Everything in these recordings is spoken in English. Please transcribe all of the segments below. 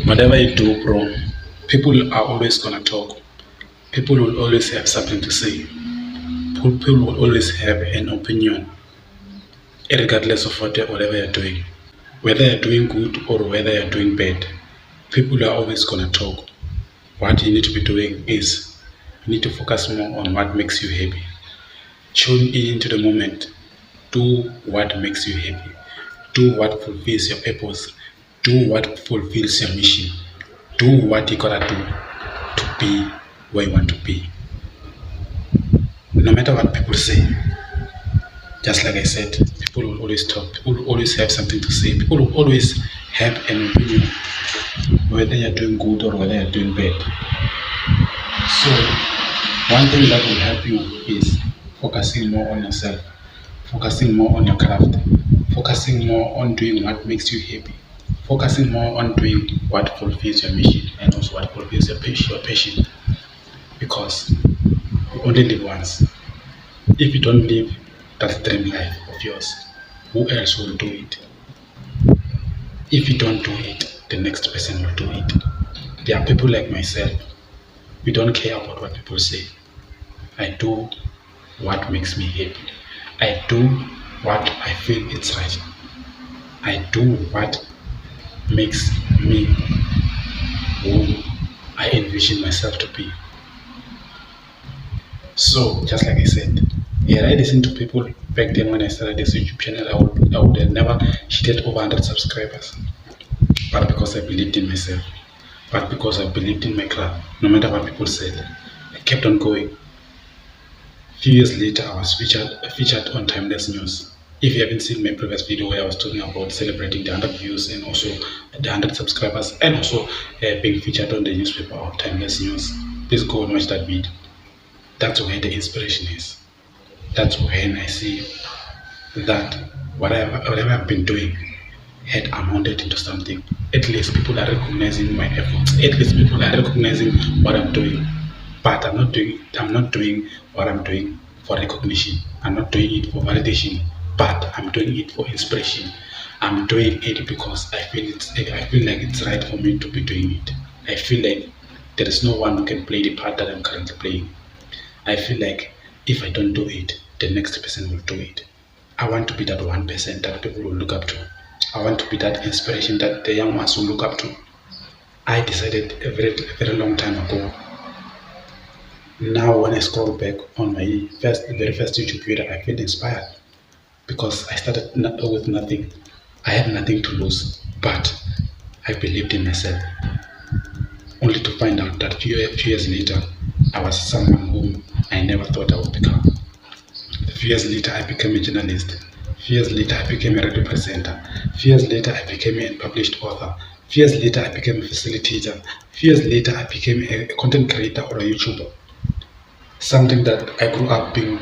Whatever you do, bro, people are always gonna talk. People will always have something to say. People will always have an opinion, regardless of whatever you're doing. Whether you're doing good or whether you're doing bad, people are always gonna talk. What you need to be doing is you need to focus more on what makes you happy. Tune in into the moment. Do what makes you happy. Do what fulfills your purpose. Do what fulfills your mission. Do what you gotta do to be where you want to be. No matter what people say, just like I said, people will always talk. People will always have something to say. People will always have an opinion, whether you're doing good or whether you're doing bad. So, one thing that will help you is focusing more on yourself, focusing more on your craft, focusing more on doing what makes you happy, focusing more on doing what fulfills your mission and also what fulfills your passion. Because you only live once. If you don't live that dream life of yours, who else will do it? If you don't do it, the next person will do it. There are people like myself. We don't care about what people say. I do what makes me happy. I do what I feel it's right. I do what makes me who I envision myself to be. So, just like I said, yeah, I listened to people back then when I started this YouTube channel. I would have never hit over 100 subscribers. But because I believed in myself, but because I believed in my craft, no matter what people said, I kept on going. A few years later, I was featured on Timeless News. If you haven't seen my previous video where I was talking about celebrating the 100 views and also the 100 subscribers and also being featured on the newspaper of Timeless News, please go and watch that video. That's where the inspiration is. That's when I see that whatever I've been doing had amounted into something. At least people are recognizing my efforts. At least people are recognizing what I'm doing. But I'm not doing what I'm doing for recognition. I'm not doing it for validation. But I'm doing it for inspiration. I'm doing it because I feel like it's right for me to be doing it. I feel like there is no one who can play the part that I'm currently playing. I feel like if I don't do it, the next person will do it. I want to be that 1% that people will look up to. I want to be that inspiration that the young ones will look up to. I decided a very long time ago. Now when I scroll back on my very first YouTube video, I feel inspired because I started with nothing. I had nothing to lose, but I believed in myself. Only to find out that few years later, I was someone whom I never thought I would become. A few years later, I became a journalist. A few years later, I became a radio presenter. A few years later, I became a published author. A few years later, I became a facilitator. A few years later, I became a content creator or a YouTuber. Something that I grew up being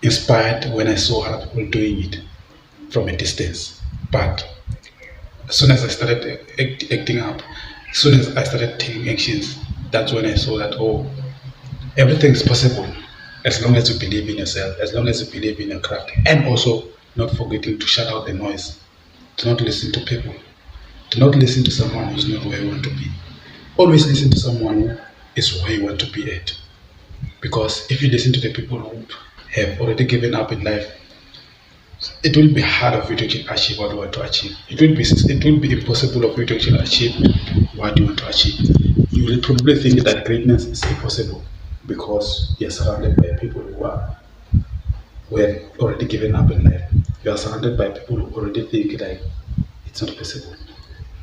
inspired when I saw other people doing it from a distance. But as soon as I started acting up, as soon as I started taking actions, that's when I saw that, oh, everything is possible as long as you believe in yourself, as long as you believe in your craft, and also not forgetting to shut out the noise, to not listen to people, to not listen to someone who's not where you want to be. Always listen to someone who is where you want to be at. Because if you listen to the people who have already given up in life, it will be hard of you to achieve what you want to achieve. It will be impossible of you to actually achieve what you want to achieve. You will probably think that greatness is impossible because you're surrounded by people who have already given up in life. You are surrounded by people who already think like it's not possible.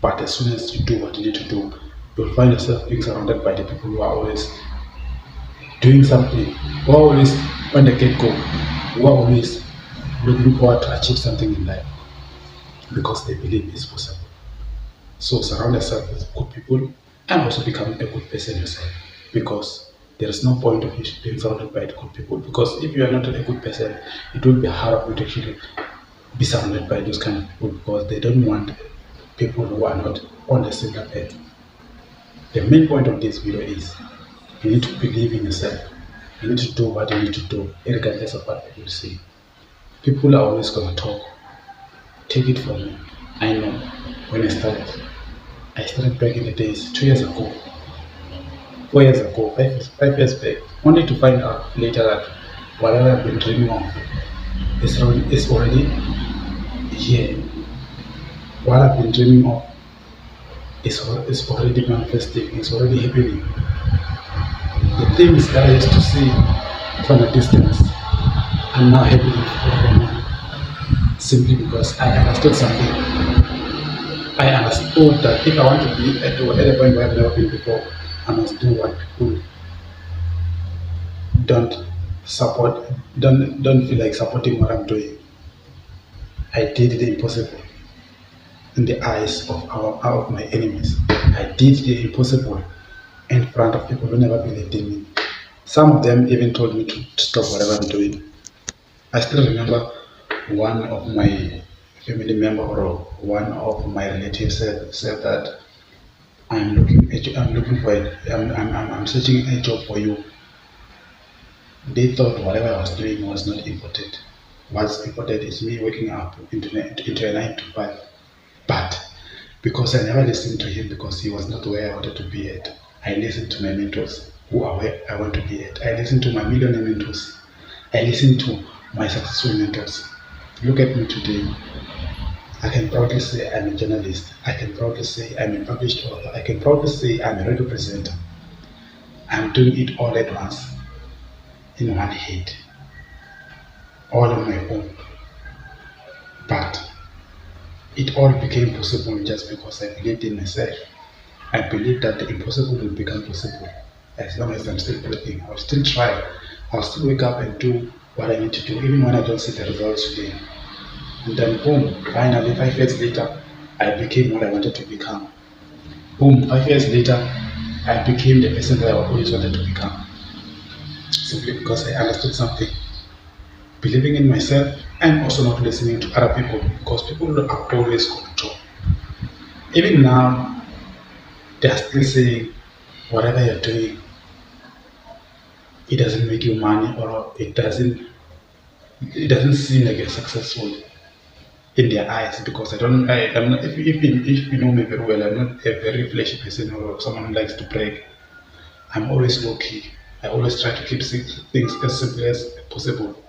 But as soon as you do what you need to do, you'll find yourself being surrounded by the people who are always doing something, who are always on the get-go, who are always looking forward to achieve something in life because they believe it's possible. So surround yourself with good people and also become a good person yourself, because there is no point of you being surrounded by good people, because if you are not a good person, it will be hard for you to actually be surrounded by those kind of people, because they don't want people who are not on the same level. The main point of this video is you need to believe in yourself. You need to do what you need to do regardless of what people say. People are always going to talk. Take it from me. I know when I started, I started back in the days, 2 years ago, 4 years ago, 5 years back, only to find out later that whatever I've been dreaming of is already here. What I've been dreaming of is already manifesting, it's already happening. The things that I used to see from a distance are now happening for me simply because I understood something. I understood that if I want to be at a point where I've never been before, I must do what people don't support, don't feel like supporting what I'm doing. I did the impossible in the eyes of my enemies. I did the impossible in front of people who never believed in me. Some of them even told me to stop whatever I'm doing. I still remember one of my family member or one of my relatives said that I'm looking for it. I'm searching a job for you. They thought whatever I was doing was not important. What's important is me waking up into a 9 to 5. But because I never listened to him because he was not where I wanted to be at, I listened to my mentors who are where I want to be at. I listened to my millionaire mentors. I listened to my successful mentors. Look at me today. I can proudly say I'm a journalist. I can proudly say I'm a published author. I can proudly say I'm a radio presenter. I'm doing it all at once, in one hit, all on my own. But it all became possible just because I believed in myself. I believed that the impossible will become possible. As long as I'm still breathing, I'll still try. I'll still wake up and do what I need to do, even when I don't see the results today. And then boom, finally 5 years later, I became what I wanted to become. Boom, 5 years later, I became the person that I always wanted to become. Simply because I understood something. Believing in myself and also not listening to other people because people are always control. Even now, they are still saying whatever you're doing, it doesn't make you money or it doesn't seem like you're successful in their eyes because I'm not, if you know me very well, I'm not a very flashy person or someone who likes to brag. I'm always low key. I always try to keep things as simple as possible.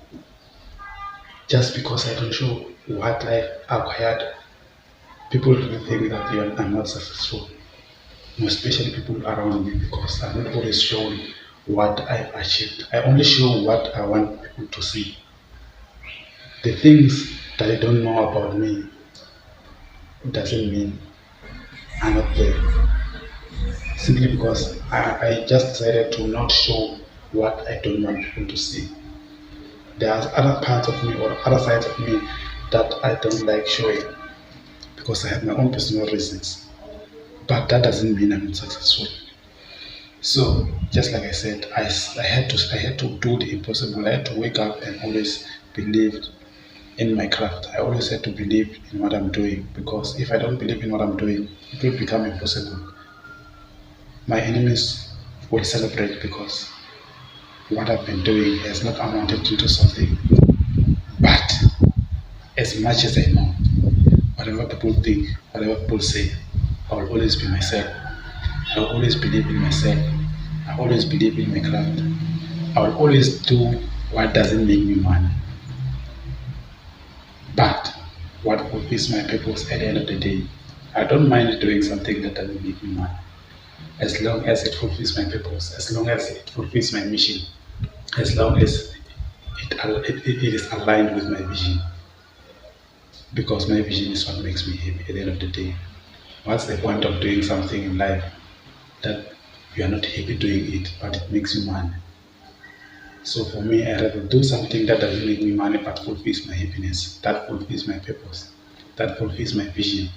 Just because I don't show what I've acquired, people really think that I'm not successful. Especially people around me because I'm not always showing what I've achieved. I only show what I want people to see. The things that they don't know about me doesn't mean I'm not there. Simply because I just decided to not show what I don't want people to see. There are other parts of me or other sides of me that I don't like showing because I have my own personal reasons. But that doesn't mean I'm not successful. So, just like I said, I had to do the impossible. I had to wake up and always believe in my craft. I always had to believe in what I'm doing because if I don't believe in what I'm doing, it will become impossible. My enemies will celebrate because what I've been doing has not amounted to something. But as much as I know, whatever people think, whatever people say, I will always be myself. I will always believe in myself. I always believe in my craft. I will always do what doesn't make me money. But what fulfills my purpose at the end of the day, I don't mind doing something that doesn't make me money. As long as it fulfills my purpose, as long as it fulfills my mission, as long as it is aligned with my vision. Because my vision is what makes me happy at the end of the day. What's the point of doing something in life that you are not happy doing it, but it makes you money? So for me, I rather do something that doesn't make me money but fulfills my happiness, that fulfills my purpose, that fulfills my vision,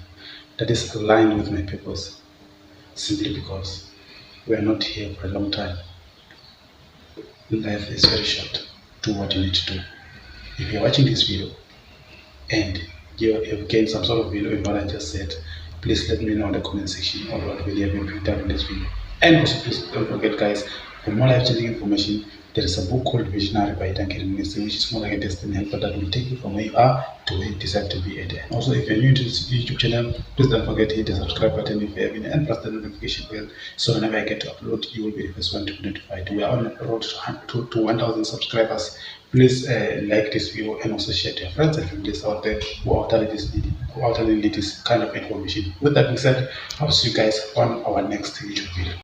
that is aligned with my purpose. Simply because we are not here for a long time. Life is very short. Do what you need to do. If you're watching this video and you have gained some sort of value in what I just said, please let me know in the comment section or what will you have been picked up in this video. And also please don't forget guys, for more life changing information, There is a book called Visionary by Duncan Mnisi, which is more like a destiny helper that will take you from where you are to where you decide to be at. And also, if you're new to this YouTube channel, please don't forget to hit the subscribe button if you haven't, and press the notification bell so whenever I get to upload, you will be the first one to be notified. We are on the road to 1,000 subscribers. Please like this video and also share to your friends and families out there who actually need this kind of information. With that being said, I'll see you guys on our next YouTube video.